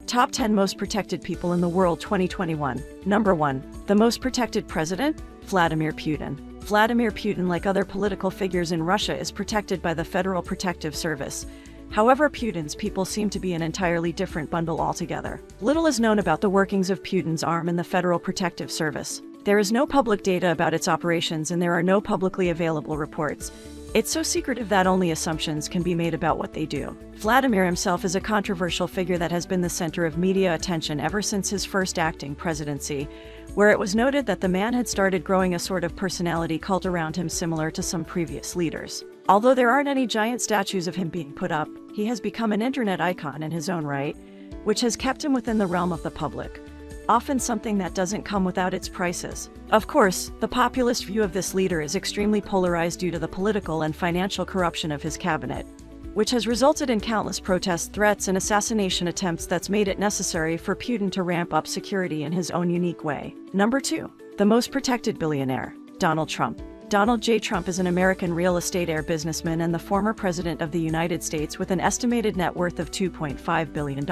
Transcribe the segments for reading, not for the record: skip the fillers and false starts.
Top 10 Most Protected People in the World 2021. Number 1. The most protected president? Vladimir Putin. Vladimir Putin, like other political figures in Russia, is protected by the Federal Protective Service. However, Putin's people seem to be an entirely different bundle altogether. Little is known about the workings of Putin's arm in the Federal Protective Service. There is no public data about its operations and there are no publicly available reports. It's so secretive that only assumptions can be made about what they do. Vladimir himself is a controversial figure that has been the center of media attention ever since his first acting presidency, where it was noted that the man had started growing a sort of personality cult around him similar to some previous leaders. Although there aren't any giant statues of him being put up, he has become an internet icon in his own right, which has kept him within the realm of the public. Often something that doesn't come without its prices. Of course, the populist view of this leader is extremely polarized due to the political and financial corruption of his cabinet, which has resulted in countless protests, threats, and assassination attempts that's made it necessary for Putin to ramp up security in his own unique way. Number 2. The most protected billionaire? Donald Trump. Donald J. Trump is an American real estate heir businessman and the former president of the United States with an estimated net worth of $2.5 billion.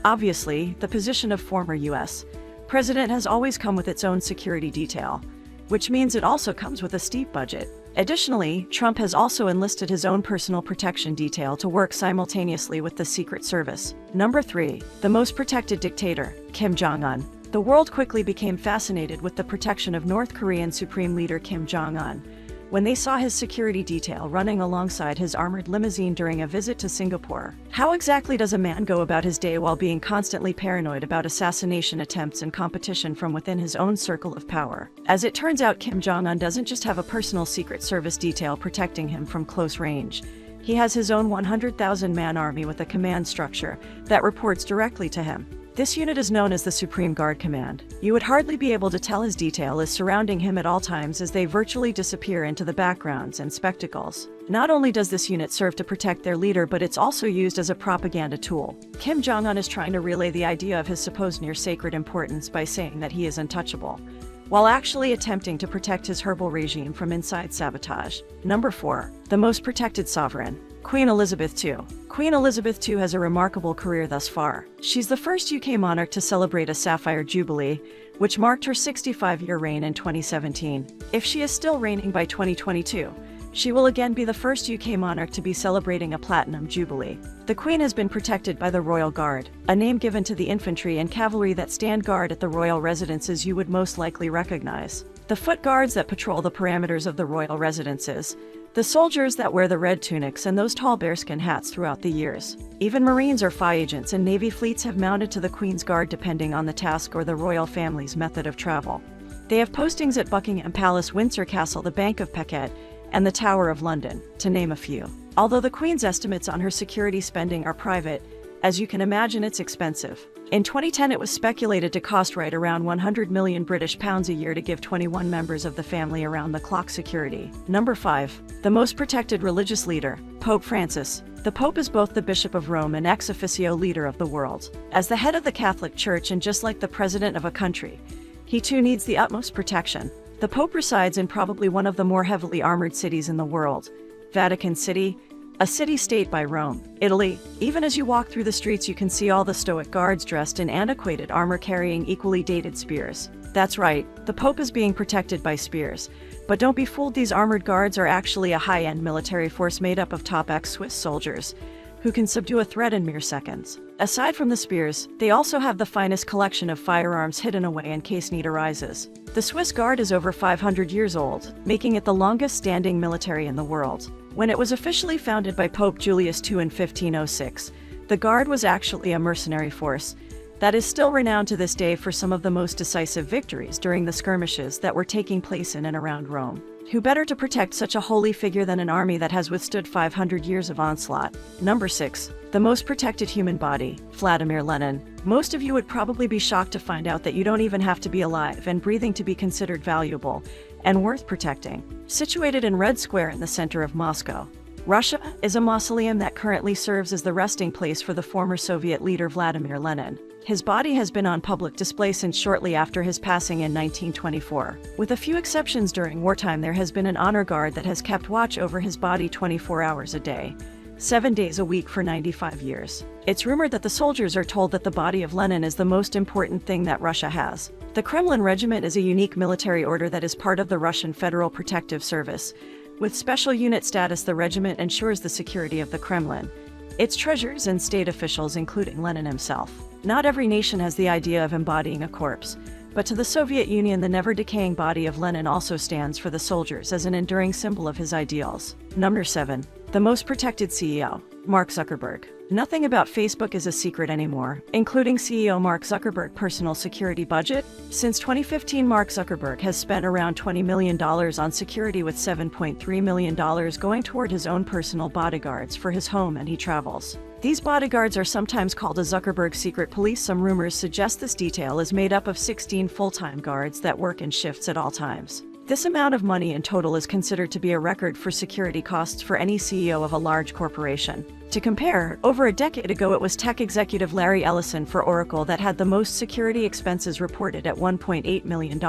Obviously, the position of former U.S. president has always come with its own security detail, which means it also comes with a steep budget. Additionally, Trump has also enlisted his own personal protection detail to work simultaneously with the Secret Service. Number 3. The most protected dictator? Kim Jong-un. The world quickly became fascinated with the protection of North Korean Supreme Leader Kim Jong-un when they saw his security detail running alongside his armored limousine during a visit to Singapore. How exactly does a man go about his day while being constantly paranoid about assassination attempts and competition from within his own circle of power? As it turns out, Kim Jong-un doesn't just have a personal Secret Service detail protecting him from close range. He has his own 100,000-man army with a command structure that reports directly to him. This unit is known as the Supreme Guard Command. You would hardly be able to tell his detail is surrounding him at all times as they virtually disappear into the backgrounds and spectacles. Not only does this unit serve to protect their leader, but it's also used as a propaganda tool. Kim Jong-un is trying to relay the idea of his supposed near-sacred importance by saying that he is untouchable, while actually attempting to protect his herbal regime from inside sabotage. Number 4. The most protected sovereign? Queen Elizabeth II. Queen Elizabeth II has a remarkable career thus far. She's the first UK monarch to celebrate a Sapphire Jubilee, which marked her 65-year reign in 2017. If she is still reigning by 2022, she will again be the first UK monarch to be celebrating a Platinum Jubilee. The Queen has been protected by the Royal Guard, a name given to the infantry and cavalry that stand guard at the royal residences you would most likely recognize. The foot guards that patrol the perimeters of the royal residences, the soldiers that wear the red tunics and those tall bearskin hats throughout the years. Even Marines or FI agents and Navy fleets have mounted to the Queen's Guard depending on the task or the royal family's method of travel. They have postings at Buckingham Palace, Windsor Castle, the Bank of Paquet, and the Tower of London, to name a few. Although the Queen's estimates on her security spending are private, as you can imagine, it's expensive. In 2010, it was speculated to cost right around £100 million a year to give 21 members of the family around-the-clock security. Number 5. The most protected religious leader? Pope Francis. The Pope is both the Bishop of Rome and ex officio leader of the world. As the head of the Catholic Church and just like the president of a country, he too needs the utmost protection. The Pope resides in probably one of the more heavily armored cities in the world, Vatican City, a city-state by Rome, Italy. Even as you walk through the streets, you can see all the stoic guards dressed in antiquated armor carrying equally dated spears. That's right, the Pope is being protected by spears. But don't be fooled, these armored guards are actually a high-end military force made up of top ex-Swiss soldiers who can subdue a threat in mere seconds. Aside from the spears, they also have the finest collection of firearms hidden away in case need arises. The Swiss Guard is over 500 years old, making it the longest-standing military in the world. When it was officially founded by Pope Julius II in 1506, the Guard was actually a mercenary force that is still renowned to this day for some of the most decisive victories during the skirmishes that were taking place in and around Rome. Who better to protect such a holy figure than an army that has withstood 500 years of onslaught? Number 6. The most protected human body? Vladimir Lenin. Most of you would probably be shocked to find out that you don't even have to be alive and breathing to be considered valuable and worth protecting. Situated in Red Square in the center of Moscow, Russia, is a mausoleum that currently serves as the resting place for the former Soviet leader Vladimir Lenin. His body has been on public display since shortly after his passing in 1924. With a few exceptions during wartime, there has been an honor guard that has kept watch over his body 24 hours a day, 7 days a week for 95 years. It's rumored that the soldiers are told that the body of Lenin is the most important thing that Russia has. The Kremlin Regiment is a unique military order that is part of the Russian Federal Protective Service. With special unit status, the regiment ensures the security of the Kremlin, its treasures, and state officials, including Lenin himself. Not every nation has the idea of embodying a corpse, but to the Soviet Union, the never-decaying body of Lenin also stands for the soldiers as an enduring symbol of his ideals. Number 7. The most protected CEO, Mark Zuckerberg. Nothing about Facebook is a secret anymore, including CEO Mark Zuckerberg's personal security budget. Since 2015, Mark Zuckerberg has spent around $20 million on security, with $7.3 million going toward his own personal bodyguards for his home and he travels. These bodyguards are sometimes called a Zuckerberg secret police. Some rumors suggest this detail is made up of 16 full-time guards that work in shifts at all times. This amount of money in total is considered to be a record for security costs for any CEO of a large corporation. To compare, over a decade ago it was tech executive Larry Ellison for Oracle that had the most security expenses reported at $1.8 million.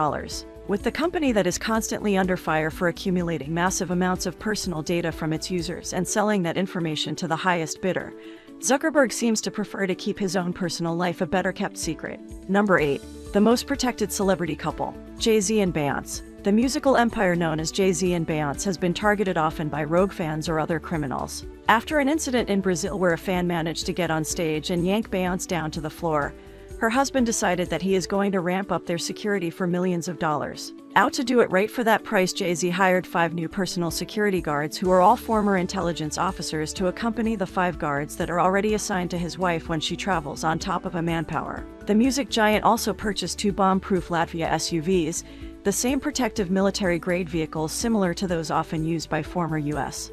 With the company that is constantly under fire for accumulating massive amounts of personal data from its users and selling that information to the highest bidder, Zuckerberg seems to prefer to keep his own personal life a better-kept secret. Number 8. The most protected celebrity couple, Jay-Z and Beyoncé. The musical empire known as Jay-Z and Beyoncé has been targeted often by rogue fans or other criminals. After an incident in Brazil where a fan managed to get on stage and yank Beyoncé down to the floor, her husband decided that he is going to ramp up their security for millions of dollars. Out to do it right for that price, Jay-Z hired 5 new personal security guards who are all former intelligence officers to accompany the 5 guards that are already assigned to his wife when she travels, on top of a manpower. The music giant also purchased 2 bomb-proof Latvia SUVs, the same protective military-grade vehicles similar to those often used by former U.S.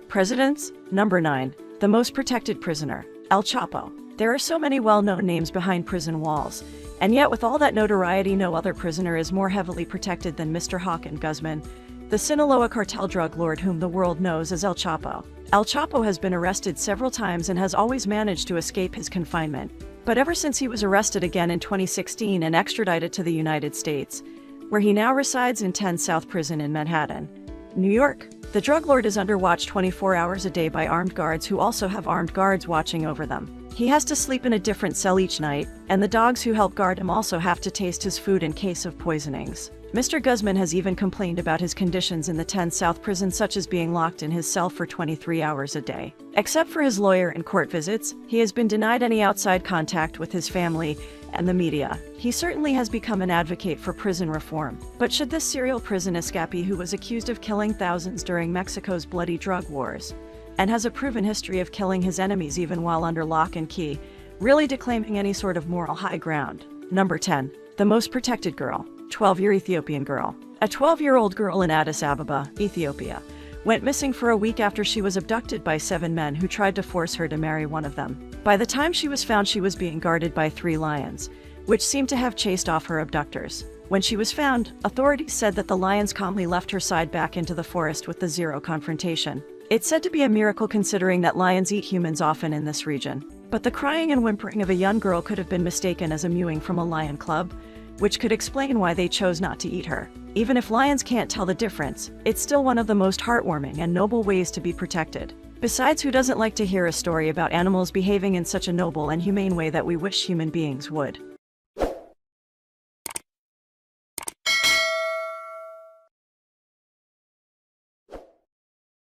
presidents. Number 9. The most protected prisoner, El Chapo. There are so many well-known names behind prison walls, and yet with all that notoriety, no other prisoner is more heavily protected than Mr. Joaquin Guzman, the Sinaloa cartel drug lord whom the world knows as El Chapo. El Chapo has been arrested several times and has always managed to escape his confinement. But ever since he was arrested again in 2016 and extradited to the United States, where he now resides in 10 South Prison in Manhattan, New York, the drug lord is under watch 24 hours a day by armed guards who also have armed guards watching over them. He has to sleep in a different cell each night, and the dogs who help guard him also have to taste his food in case of poisonings. Mr. Guzman has even complained about his conditions in the 10 South Prison, such as being locked in his cell for 23 hours a day. Except for his lawyer and court visits, he has been denied any outside contact with his family and the media. He certainly has become an advocate for prison reform. But should this serial prison escapee, who was accused of killing thousands during Mexico's bloody drug wars, and has a proven history of killing his enemies even while under lock and key, really declaiming any sort of moral high ground? Number 10. The most protected girl, 12-year Ethiopian girl. A 12-year-old girl in Addis Ababa, Ethiopia, went missing for a week after she was abducted by 7 men who tried to force her to marry one of them. By the time she was found, she was being guarded by 3 lions, which seemed to have chased off her abductors. When she was found, authorities said that the lions calmly left her side back into the forest with zero confrontation. It's said to be a miracle considering that lions eat humans often in this region. But the crying and whimpering of a young girl could have been mistaken as a mewing from a lion club, which could explain why they chose not to eat her. Even if lions can't tell the difference, it's still one of the most heartwarming and noble ways to be protected. Besides, who doesn't like to hear a story about animals behaving in such a noble and humane way that we wish human beings would?